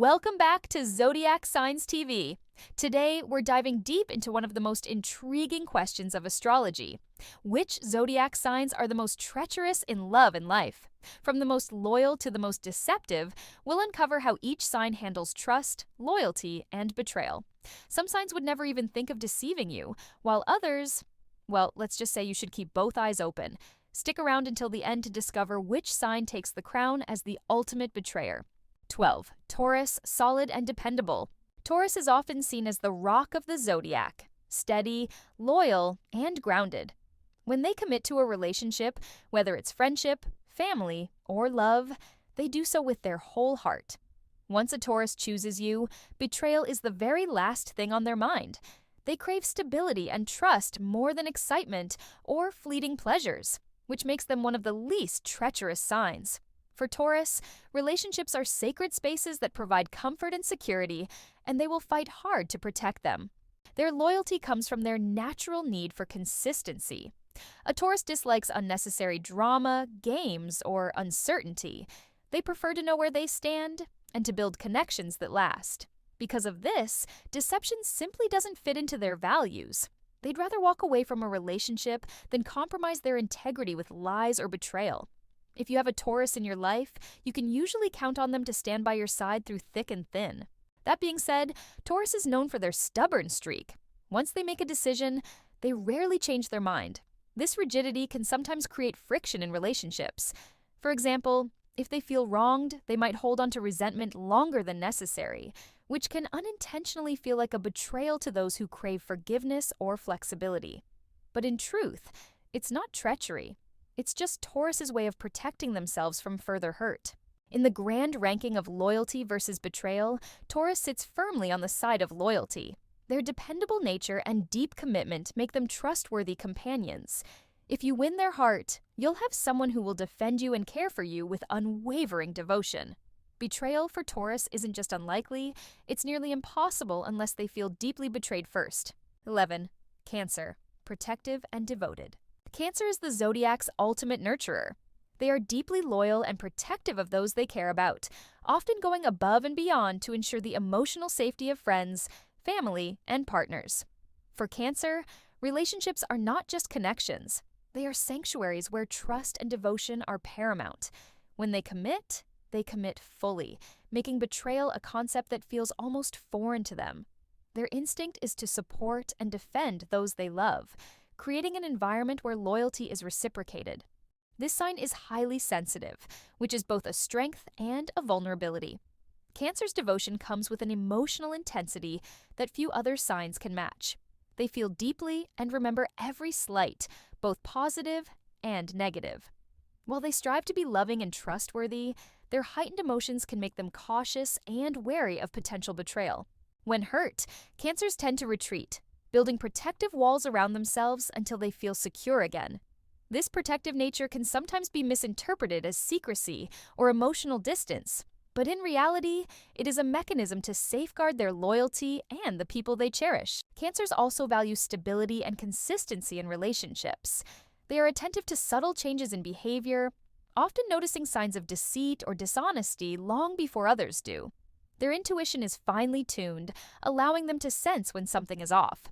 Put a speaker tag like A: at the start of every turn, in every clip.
A: Welcome back to Zodiac Signs TV. Today, we're diving deep into one of the most intriguing questions of astrology. Which zodiac signs are the most treacherous in love and life? From the most loyal to the most deceptive, we'll uncover how each sign handles trust, loyalty, and betrayal. Some signs would never even think of deceiving you, while others, well, let's just say you should keep both eyes open. Stick around until the end to discover which sign takes the crown as the ultimate betrayer. 12. Taurus, solid and dependable. Taurus is often seen as the rock of the zodiac, steady, loyal, and grounded. When they commit to a relationship, whether it's friendship, family, or love, they do so with their whole heart. Once a Taurus chooses you, betrayal is the very last thing on their mind. They crave stability and trust more than excitement or fleeting pleasures, which makes them one of the least treacherous signs. For Taurus, relationships are sacred spaces that provide comfort and security, and they will fight hard to protect them. Their loyalty comes from their natural need for consistency. A Taurus dislikes unnecessary drama, games, or uncertainty. They prefer to know where they stand and to build connections that last. Because of this, deception simply doesn't fit into their values. They'd rather walk away from a relationship than compromise their integrity with lies or betrayal. If you have a Taurus in your life, you can usually count on them to stand by your side through thick and thin. That being said, Taurus is known for their stubborn streak. Once they make a decision, they rarely change their mind. This rigidity can sometimes create friction in relationships. For example, if they feel wronged, they might hold on to resentment longer than necessary, which can unintentionally feel like a betrayal to those who crave forgiveness or flexibility. But in truth, it's not treachery. It's just Taurus's way of protecting themselves from further hurt. In the grand ranking of loyalty versus betrayal, Taurus sits firmly on the side of loyalty. Their dependable nature and deep commitment make them trustworthy companions. If you win their heart, you'll have someone who will defend you and care for you with unwavering devotion. Betrayal for Taurus isn't just unlikely, it's nearly impossible unless they feel deeply betrayed first. 11. Cancer, protective and devoted. Cancer is the zodiac's ultimate nurturer. They are deeply loyal and protective of those they care about, often going above and beyond to ensure the emotional safety of friends, family, and partners. For Cancer, relationships are not just connections. They are sanctuaries where trust and devotion are paramount. When they commit fully, making betrayal a concept that feels almost foreign to them. Their instinct is to support and defend those they love, creating an environment where loyalty is reciprocated. This sign is highly sensitive, which is both a strength and a vulnerability. Cancer's devotion comes with an emotional intensity that few other signs can match. They feel deeply and remember every slight, both positive and negative. While they strive to be loving and trustworthy, their heightened emotions can make them cautious and wary of potential betrayal. When hurt, Cancers tend to retreat, building protective walls around themselves until they feel secure again. This protective nature can sometimes be misinterpreted as secrecy or emotional distance, but in reality, it is a mechanism to safeguard their loyalty and the people they cherish. Cancers also value stability and consistency in relationships. They are attentive to subtle changes in behavior, often noticing signs of deceit or dishonesty long before others do. Their intuition is finely tuned, allowing them to sense when something is off.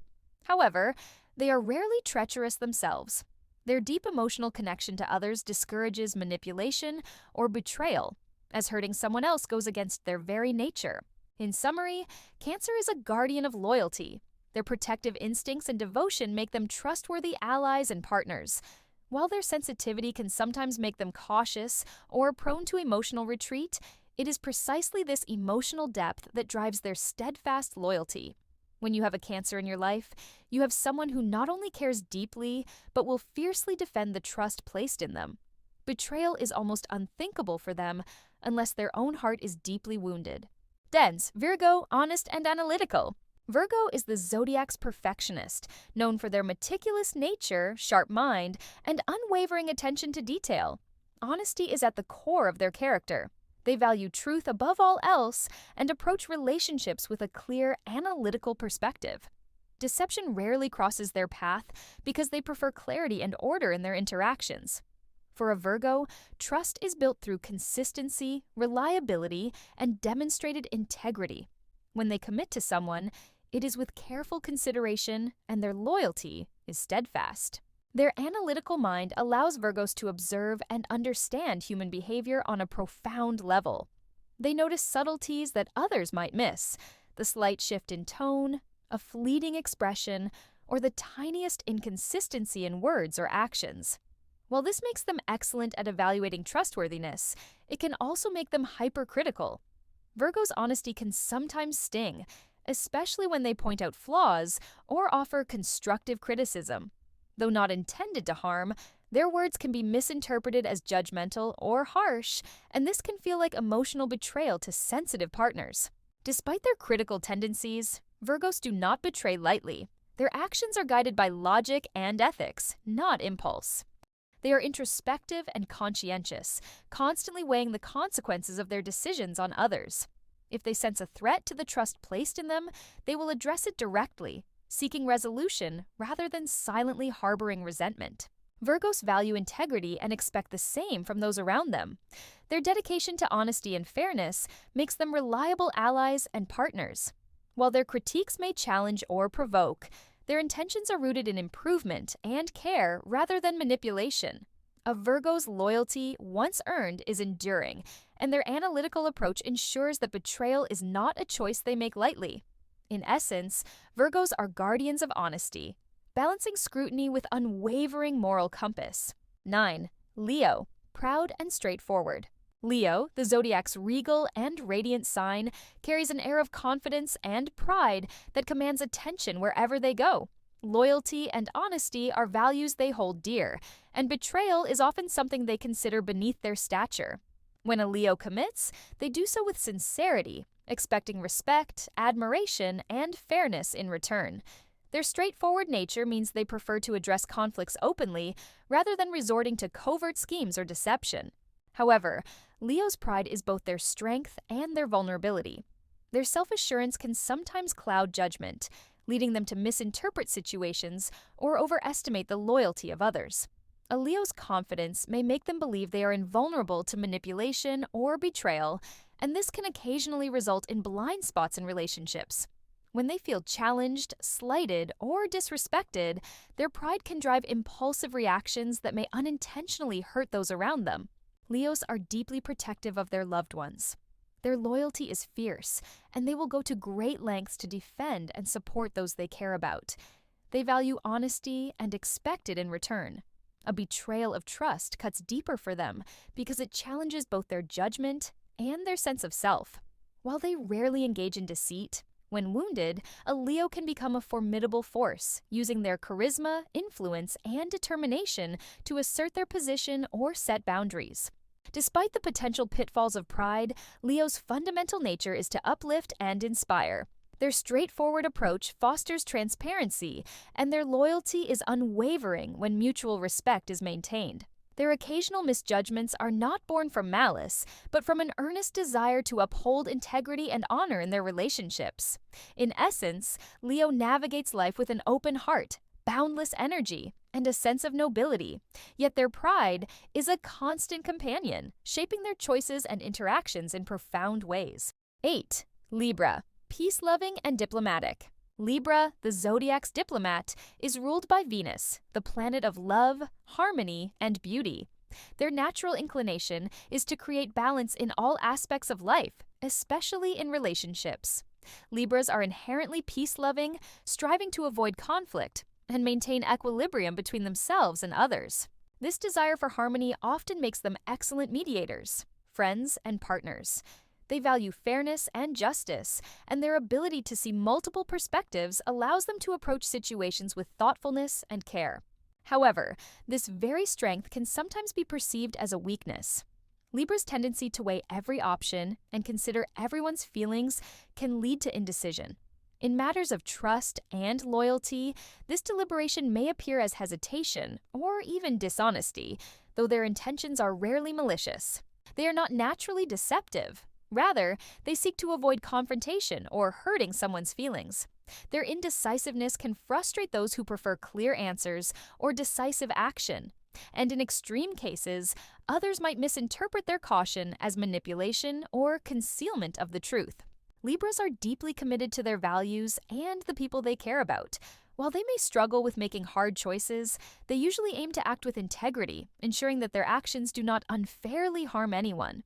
A: However, they are rarely treacherous themselves. Their deep emotional connection to others discourages manipulation or betrayal, as hurting someone else goes against their very nature. In summary, Cancer is a guardian of loyalty. Their protective instincts and devotion make them trustworthy allies and partners. While their sensitivity can sometimes make them cautious or prone to emotional retreat, it is precisely this emotional depth that drives their steadfast loyalty. When you have a Cancer in your life, you have someone who not only cares deeply, but will fiercely defend the trust placed in them. Betrayal is almost unthinkable for them unless their own heart is deeply wounded. Dense, Virgo, honest, and analytical. Virgo is the zodiac's perfectionist, known for their meticulous nature, sharp mind, and unwavering attention to detail. Honesty is at the core of their character. They value truth above all else and approach relationships with a clear, analytical perspective. Deception rarely crosses their path because they prefer clarity and order in their interactions. For a Virgo, trust is built through consistency, reliability, and demonstrated integrity. When they commit to someone, it is with careful consideration, and their loyalty is steadfast. Their analytical mind allows Virgos to observe and understand human behavior on a profound level. They notice subtleties that others might miss, the slight shift in tone, a fleeting expression, or the tiniest inconsistency in words or actions. While this makes them excellent at evaluating trustworthiness, it can also make them hypercritical. Virgo's honesty can sometimes sting, especially when they point out flaws or offer constructive criticism. Though not intended to harm, their words can be misinterpreted as judgmental or harsh, and this can feel like emotional betrayal to sensitive partners. Despite their critical tendencies, Virgos do not betray lightly. Their actions are guided by logic and ethics, not impulse. They are introspective and conscientious, constantly weighing the consequences of their decisions on others. If they sense a threat to the trust placed in them, they will address it directly, seeking resolution rather than silently harboring resentment. Virgos value integrity and expect the same from those around them. Their dedication to honesty and fairness makes them reliable allies and partners. While their critiques may challenge or provoke, their intentions are rooted in improvement and care rather than manipulation. A Virgo's loyalty, once earned, is enduring, and their analytical approach ensures that betrayal is not a choice they make lightly. In essence, Virgos are guardians of honesty, balancing scrutiny with unwavering moral compass. 9. Leo, proud and straightforward. Leo, the zodiac's regal and radiant sign, carries an air of confidence and pride that commands attention wherever they go. Loyalty and honesty are values they hold dear, and betrayal is often something they consider beneath their stature. When a Leo commits, they do so with sincerity, expecting respect, admiration, and fairness in return. Their straightforward nature means they prefer to address conflicts openly rather than resorting to covert schemes or deception. However, Leo's pride is both their strength and their vulnerability. Their self-assurance can sometimes cloud judgment, leading them to misinterpret situations or overestimate the loyalty of others. A Leo's confidence may make them believe they are invulnerable to manipulation or betrayal, and this can occasionally result in blind spots in relationships. When they feel challenged, slighted, or disrespected, their pride can drive impulsive reactions that may unintentionally hurt those around them. Leos are deeply protective of their loved ones. Their loyalty is fierce, and they will go to great lengths to defend and support those they care about. They value honesty and expect it in return. A betrayal of trust cuts deeper for them because it challenges both their judgment and their sense of self. While they rarely engage in deceit, when wounded, a Leo can become a formidable force, using their charisma, influence, and determination to assert their position or set boundaries. Despite the potential pitfalls of pride, Leo's fundamental nature is to uplift and inspire. Their straightforward approach fosters transparency, and their loyalty is unwavering when mutual respect is maintained. Their occasional misjudgments are not born from malice, but from an earnest desire to uphold integrity and honor in their relationships. In essence, Leo navigates life with an open heart, boundless energy, and a sense of nobility. Yet their pride is a constant companion, shaping their choices and interactions in profound ways. 8. Libra, peace-loving and diplomatic. Libra, the zodiac's diplomat, is ruled by Venus, the planet of love, harmony, and beauty. Their natural inclination is to create balance in all aspects of life, especially in relationships. Libras are inherently peace-loving, striving to avoid conflict and maintain equilibrium between themselves and others. This desire for harmony often makes them excellent mediators, friends, and partners. They value fairness and justice, and their ability to see multiple perspectives allows them to approach situations with thoughtfulness and care. However, this very strength can sometimes be perceived as a weakness. Libra's tendency to weigh every option and consider everyone's feelings can lead to indecision. In matters of trust and loyalty, this deliberation may appear as hesitation or even dishonesty, though their intentions are rarely malicious. They are not naturally deceptive. Rather, they seek to avoid confrontation or hurting someone's feelings. Their indecisiveness can frustrate those who prefer clear answers or decisive action. And in extreme cases, others might misinterpret their caution as manipulation or concealment of the truth. Libras are deeply committed to their values and the people they care about. While they may struggle with making hard choices, they usually aim to act with integrity, ensuring that their actions do not unfairly harm anyone.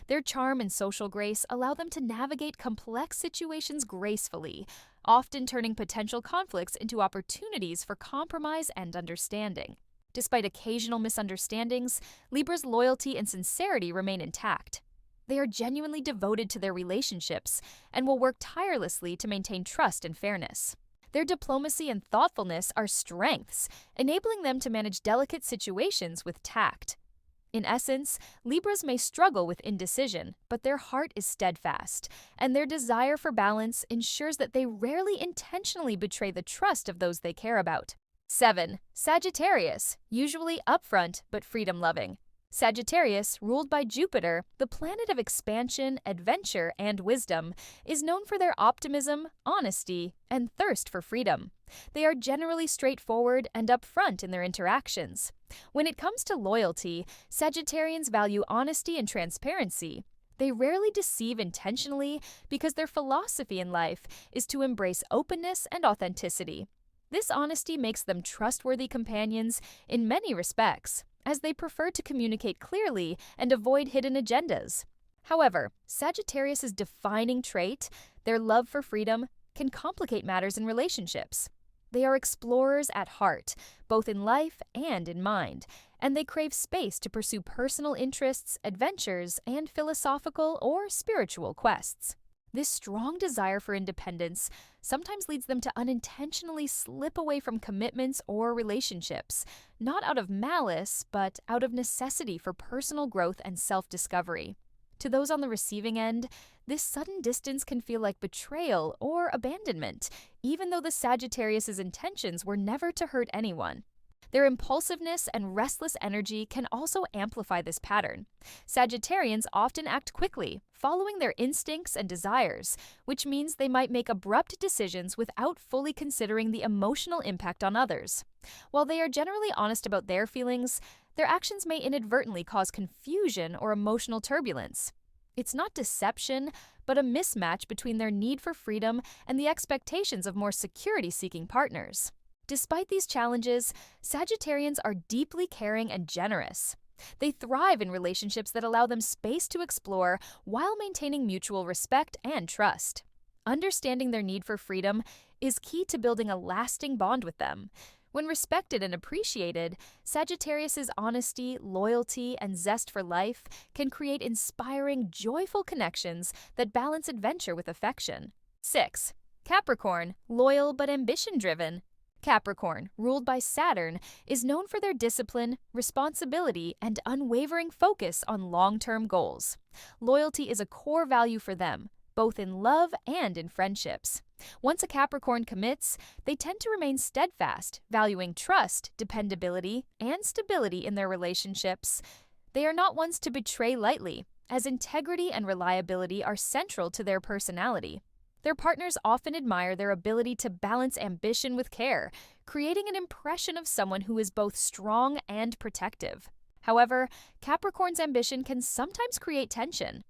A: Their charm and social grace allow them to navigate complex situations gracefully, often turning potential conflicts into opportunities for compromise and understanding. Despite occasional misunderstandings, Libra's loyalty and sincerity remain intact. They are genuinely devoted to their relationships and will work tirelessly to maintain trust and fairness. Their diplomacy and thoughtfulness are strengths, enabling them to manage delicate situations with tact. In essence, Libras may struggle with indecision, but their heart is steadfast, and their desire for balance ensures that they rarely intentionally betray the trust of those they care about. 7. Sagittarius, usually upfront but freedom-loving. Sagittarius, ruled by Jupiter, the planet of expansion, adventure, and wisdom, is known for their optimism, honesty, and thirst for freedom. They are generally straightforward and upfront in their interactions. When it comes to loyalty, Sagittarians value honesty and transparency. They rarely deceive intentionally because their philosophy in life is to embrace openness and authenticity. This honesty makes them trustworthy companions in many respects, as they prefer to communicate clearly and avoid hidden agendas. However, Sagittarius' defining trait, their love for freedom, can complicate matters in relationships. They are explorers at heart, both in life and in mind, and they crave space to pursue personal interests, adventures, and philosophical or spiritual quests. This strong desire for independence sometimes leads them to unintentionally slip away from commitments or relationships, not out of malice, but out of necessity for personal growth and self-discovery. To those on the receiving end, this sudden distance can feel like betrayal or abandonment, even though the Sagittarius' intentions were never to hurt anyone. Their impulsiveness and restless energy can also amplify this pattern. Sagittarians often act quickly, following their instincts and desires, which means they might make abrupt decisions without fully considering the emotional impact on others. While they are generally honest about their feelings, their actions may inadvertently cause confusion or emotional turbulence. It's not deception, but a mismatch between their need for freedom and the expectations of more security-seeking partners. Despite these challenges, Sagittarians are deeply caring and generous. They thrive in relationships that allow them space to explore while maintaining mutual respect and trust. Understanding their need for freedom is key to building a lasting bond with them. When respected and appreciated, Sagittarius' honesty, loyalty, and zest for life can create inspiring, joyful connections that balance adventure with affection. 6. Capricorn, loyal but ambition-driven. Capricorn, ruled by Saturn, is known for their discipline, responsibility, and unwavering focus on long-term goals. Loyalty is a core value for them, both in love and in friendships. Once a Capricorn commits, they tend to remain steadfast, valuing trust, dependability, and stability in their relationships. They are not ones to betray lightly, as integrity and reliability are central to their personality. Their partners often admire their ability to balance ambition with care, creating an impression of someone who is both strong and protective. However, Capricorn's ambition can sometimes create tension.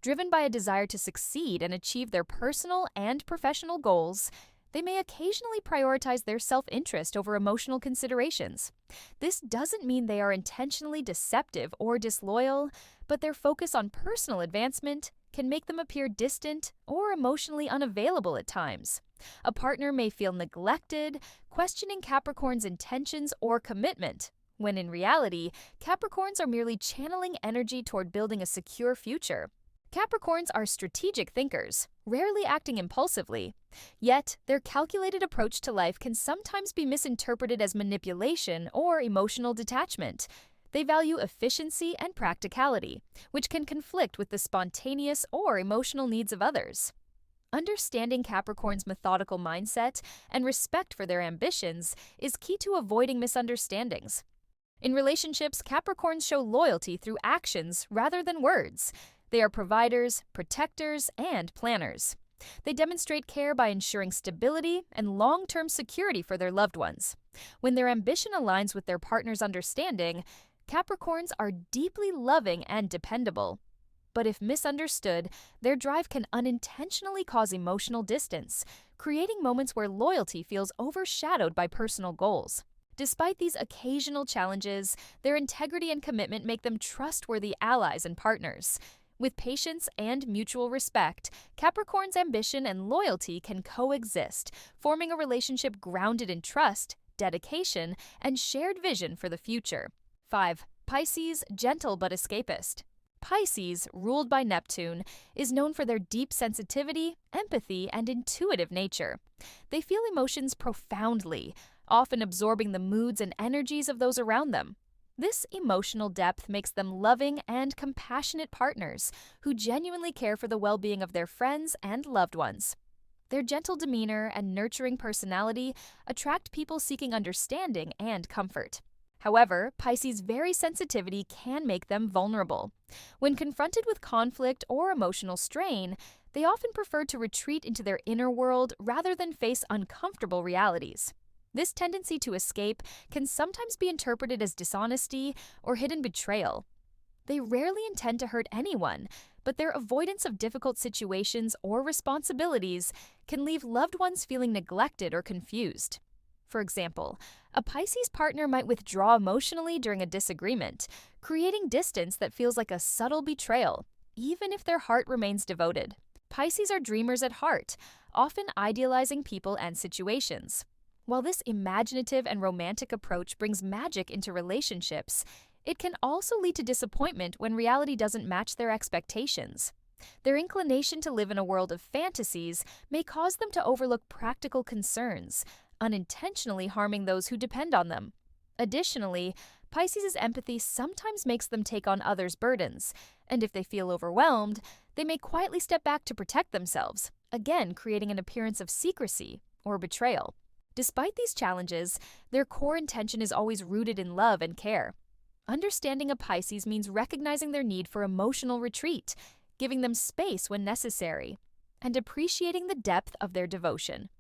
A: Driven by a desire to succeed and achieve their personal and professional goals, they may occasionally prioritize their self-interest over emotional considerations. This doesn't mean they are intentionally deceptive or disloyal, but their focus on personal advancement can make them appear distant or emotionally unavailable at times. A partner may feel neglected, questioning Capricorn's intentions or commitment, when in reality, Capricorns are merely channeling energy toward building a secure future. Capricorns are strategic thinkers, rarely acting impulsively. Yet, their calculated approach to life can sometimes be misinterpreted as manipulation or emotional detachment. They value efficiency and practicality, which can conflict with the spontaneous or emotional needs of others. Understanding Capricorn's methodical mindset and respect for their ambitions is key to avoiding misunderstandings. In relationships, Capricorns show loyalty through actions rather than words. They are providers, protectors, and planners. They demonstrate care by ensuring stability and long-term security for their loved ones. When their ambition aligns with their partner's understanding, Capricorns are deeply loving and dependable. But if misunderstood, their drive can unintentionally cause emotional distance, creating moments where loyalty feels overshadowed by personal goals. Despite these occasional challenges, their integrity and commitment make them trustworthy allies and partners. With patience and mutual respect, Capricorn's ambition and loyalty can coexist, forming a relationship grounded in trust, dedication, and shared vision for the future. 5. Pisces, gentle but escapist. Pisces, ruled by Neptune, is known for their deep sensitivity, empathy, and intuitive nature. They feel emotions profoundly, often absorbing the moods and energies of those around them. This emotional depth makes them loving and compassionate partners who genuinely care for the well-being of their friends and loved ones. Their gentle demeanor and nurturing personality attract people seeking understanding and comfort. However, Pisces' very sensitivity can make them vulnerable. When confronted with conflict or emotional strain, they often prefer to retreat into their inner world rather than face uncomfortable realities. This tendency to escape can sometimes be interpreted as dishonesty or hidden betrayal. They rarely intend to hurt anyone, but their avoidance of difficult situations or responsibilities can leave loved ones feeling neglected or confused. For example, a Pisces partner might withdraw emotionally during a disagreement, creating distance that feels like a subtle betrayal, even if their heart remains devoted. Pisces are dreamers at heart, often idealizing people and situations. While this imaginative and romantic approach brings magic into relationships, it can also lead to disappointment when reality doesn't match their expectations. Their inclination to live in a world of fantasies may cause them to overlook practical concerns, unintentionally harming those who depend on them. Additionally, Pisces' empathy sometimes makes them take on others' burdens, and if they feel overwhelmed, they may quietly step back to protect themselves, again creating an appearance of secrecy or betrayal. Despite these challenges, their core intention is always rooted in love and care. Understanding a Pisces means recognizing their need for emotional retreat, giving them space when necessary, and appreciating the depth of their devotion.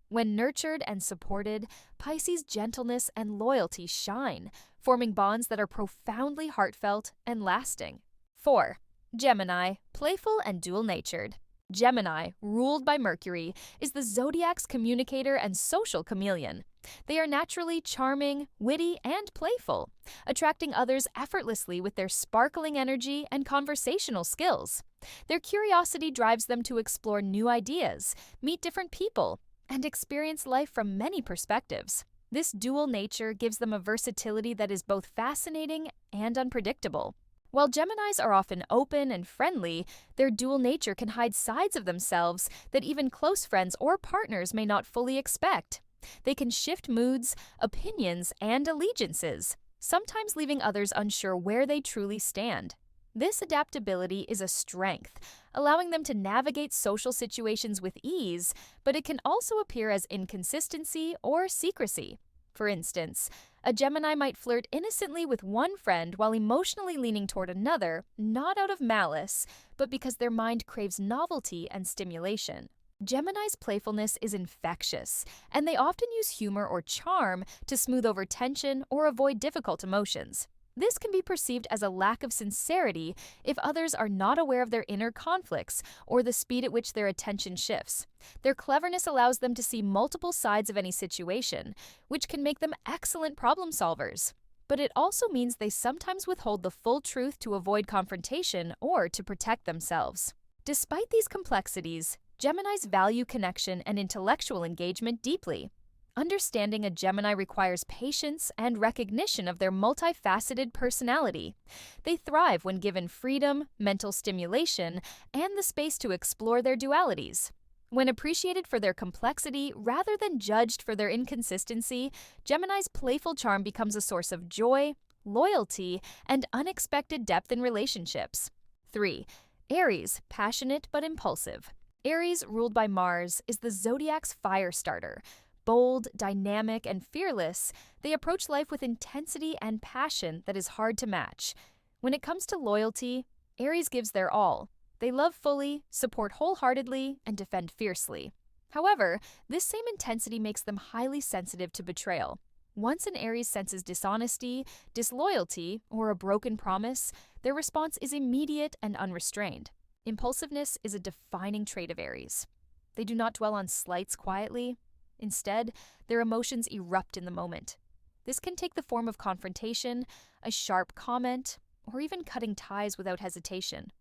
A: When nurtured and supported, Pisces' gentleness and loyalty shine, forming bonds that are profoundly heartfelt and lasting. 4. Gemini, playful and dual-natured. Gemini, ruled by Mercury, is the zodiac's communicator and social chameleon. They are naturally charming, witty, and playful, attracting others effortlessly with their sparkling energy and conversational skills. Their curiosity drives them to explore new ideas, meet different people, and experience life from many perspectives. This dual nature gives them a versatility that is both fascinating and unpredictable. While Geminis are often open and friendly, their dual nature can hide sides of themselves that even close friends or partners may not fully expect. They can shift moods, opinions, and allegiances, sometimes leaving others unsure where they truly stand. This adaptability is a strength, allowing them to navigate social situations with ease, but it can also appear as inconsistency or secrecy. For instance, a Gemini might flirt innocently with one friend while emotionally leaning toward another, not out of malice, but because their mind craves novelty and stimulation. Gemini's playfulness is infectious, and they often use humor or charm to smooth over tension or avoid difficult emotions. This can be perceived as a lack of sincerity if others are not aware of their inner conflicts or the speed at which their attention shifts. Their cleverness allows them to see multiple sides of any situation, which can make them excellent problem solvers. But it also means they sometimes withhold the full truth to avoid confrontation or to protect themselves. Despite these complexities, Geminis value connection and intellectual engagement deeply. Understanding a Gemini requires patience and recognition of their multifaceted personality. They thrive when given freedom, mental stimulation, and the space to explore their dualities. When appreciated for their complexity rather than judged for their inconsistency, Gemini's playful charm becomes a source of joy, loyalty, and unexpected depth in relationships. 3. Aries, passionate but impulsive. Aries, ruled by Mars, is the zodiac's fire starter. Bold, dynamic, and fearless, they approach life with intensity and passion that is hard to match. When it comes to loyalty, Aries gives their all. They love fully, support wholeheartedly, and defend fiercely. However, this same intensity makes them highly sensitive to betrayal. Once an Aries senses dishonesty, disloyalty, or a broken promise, their response is immediate and unrestrained. Impulsiveness is a defining trait of Aries. They do not dwell on slights quietly. Instead, their emotions erupt in the moment. This can take the form of confrontation, a sharp comment, or even cutting ties without hesitation.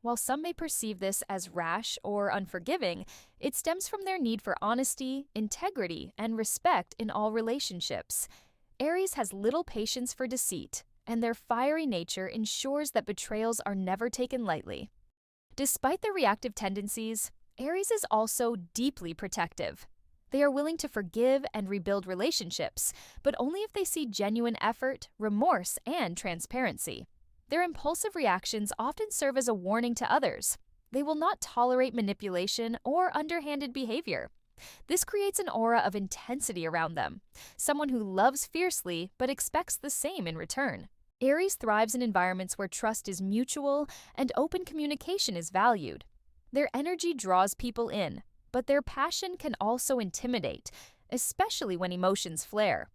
A: While some may perceive this as rash or unforgiving, it stems from their need for honesty, integrity, and respect in all relationships. Aries has little patience for deceit, and their fiery nature ensures that betrayals are never taken lightly. Despite their reactive tendencies, Aries is also deeply protective. They are willing to forgive and rebuild relationships, but only if they see genuine effort, remorse, and transparency. Their impulsive reactions often serve as a warning to others. They will not tolerate manipulation or underhanded behavior. This creates an aura of intensity around them, someone who loves fiercely but expects the same in return. Aries thrives in environments where trust is mutual and open communication is valued. Their energy draws people in, but their passion can also intimidate, especially when emotions flare.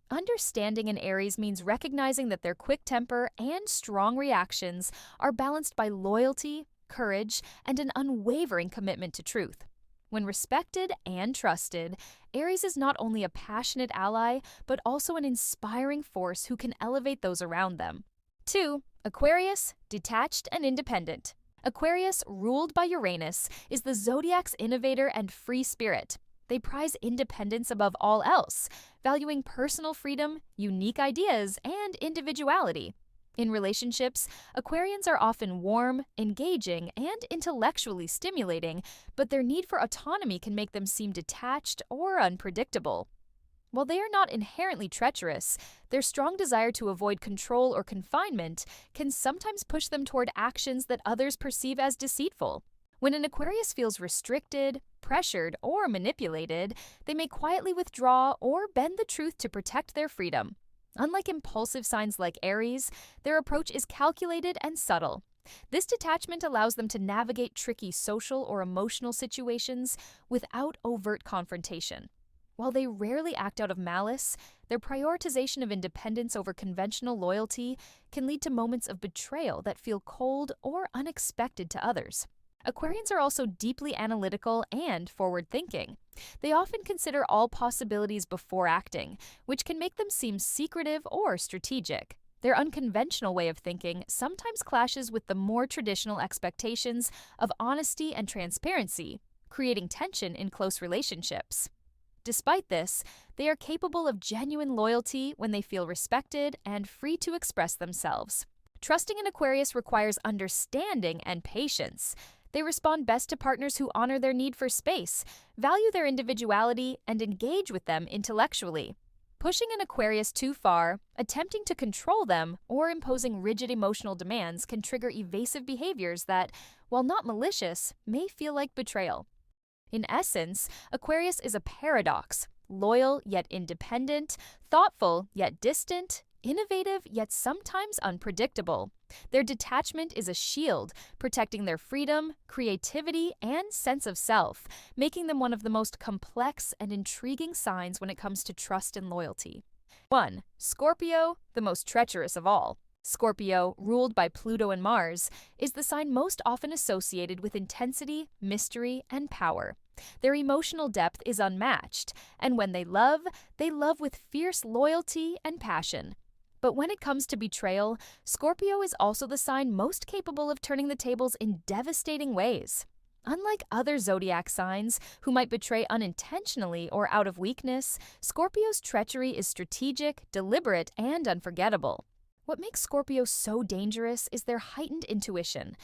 A: Understanding an Aries means recognizing that their quick temper and strong reactions are balanced by loyalty, courage, and an unwavering commitment to truth. When respected and trusted, Aries is not only a passionate ally, but also an inspiring force who can elevate those around them. 2. Aquarius, detached and independent. Aquarius, ruled by Uranus, is the zodiac's innovator and free spirit. They prize independence above all else, valuing personal freedom, unique ideas, and individuality. In relationships, Aquarians are often warm, engaging, and intellectually stimulating, but their need for autonomy can make them seem detached or unpredictable. While they are not inherently treacherous, their strong desire to avoid control or confinement can sometimes push them toward actions that others perceive as deceitful. When an Aquarius feels restricted, pressured, or manipulated, they may quietly withdraw or bend the truth to protect their freedom. Unlike impulsive signs like Aries, their approach is calculated and subtle. This detachment allows them to navigate tricky social or emotional situations without overt confrontation. While they rarely act out of malice, their prioritization of independence over conventional loyalty can lead to moments of betrayal that feel cold or unexpected to others. Aquarians are also deeply analytical and forward-thinking. They often consider all possibilities before acting, which can make them seem secretive or strategic. Their unconventional way of thinking sometimes clashes with the more traditional expectations of honesty and transparency, creating tension in close relationships. Despite this, they are capable of genuine loyalty when they feel respected and free to express themselves. Trusting an Aquarius requires understanding and patience. They respond best to partners who honor their need for space, value their individuality, and engage with them intellectually. Pushing an Aquarius too far, attempting to control them, or imposing rigid emotional demands can trigger evasive behaviors that, while not malicious, may feel like betrayal. In essence, Aquarius is a paradox: loyal yet independent, thoughtful yet distant, innovative yet sometimes unpredictable. Their detachment is a shield, protecting their freedom, creativity, and sense of self, making them one of the most complex and intriguing signs when it comes to trust and loyalty. 1. Scorpio, the most treacherous of all. Scorpio, ruled by Pluto and Mars, is the sign most often associated with intensity, mystery, and power. Their emotional depth is unmatched, and when they love with fierce loyalty and passion. But when it comes to betrayal, Scorpio is also the sign most capable of turning the tables in devastating ways. Unlike other zodiac signs, who might betray unintentionally or out of weakness, Scorpio's treachery is strategic, deliberate, and unforgettable. What makes Scorpio so dangerous is their heightened intuition.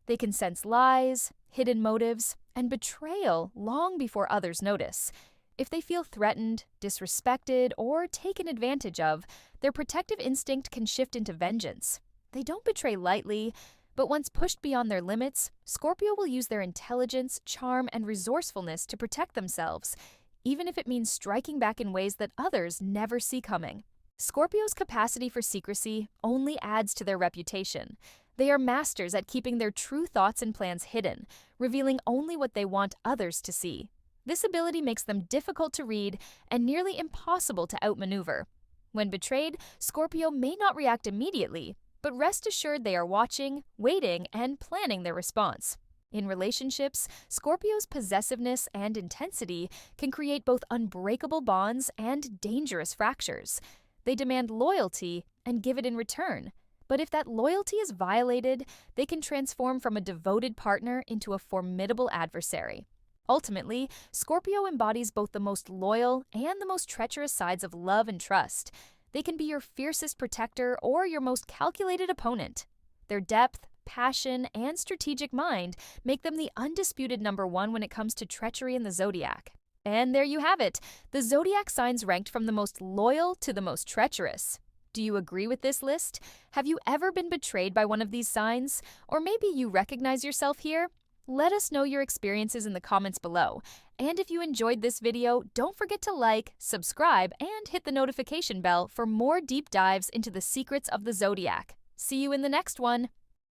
A: They can sense lies, hidden motives, and betrayal long before others notice. If they feel threatened, disrespected, or taken advantage of, their protective instinct can shift into vengeance. They don't betray lightly, but once pushed beyond their limits, Scorpio will use their intelligence, charm, and resourcefulness to protect themselves, even if it means striking back in ways that others never see coming. Scorpio's capacity for secrecy only adds to their reputation. They are masters at keeping their true thoughts and plans hidden, revealing only what they want others to see. This ability makes them difficult to read and nearly impossible to outmaneuver. When betrayed, Scorpio may not react immediately, but rest assured they are watching, waiting, and planning their response. In relationships, Scorpio's possessiveness and intensity can create both unbreakable bonds and dangerous fractures. They demand loyalty and give it in return. But if that loyalty is violated, they can transform from a devoted partner into a formidable adversary. Ultimately, Scorpio embodies both the most loyal and the most treacherous sides of love and trust. They can be your fiercest protector or your most calculated opponent. Their depth, passion, and strategic mind make them the undisputed #1 when it comes to treachery in the zodiac. And there you have it, the zodiac signs ranked from the most loyal to the most treacherous. Do you agree with this list? Have you ever been betrayed by one of these signs? Or maybe you recognize yourself here? Let us know your experiences in the comments below. And if you enjoyed this video, don't forget to like, subscribe, and hit the notification bell for more deep dives into the secrets of the zodiac. See you in the next one.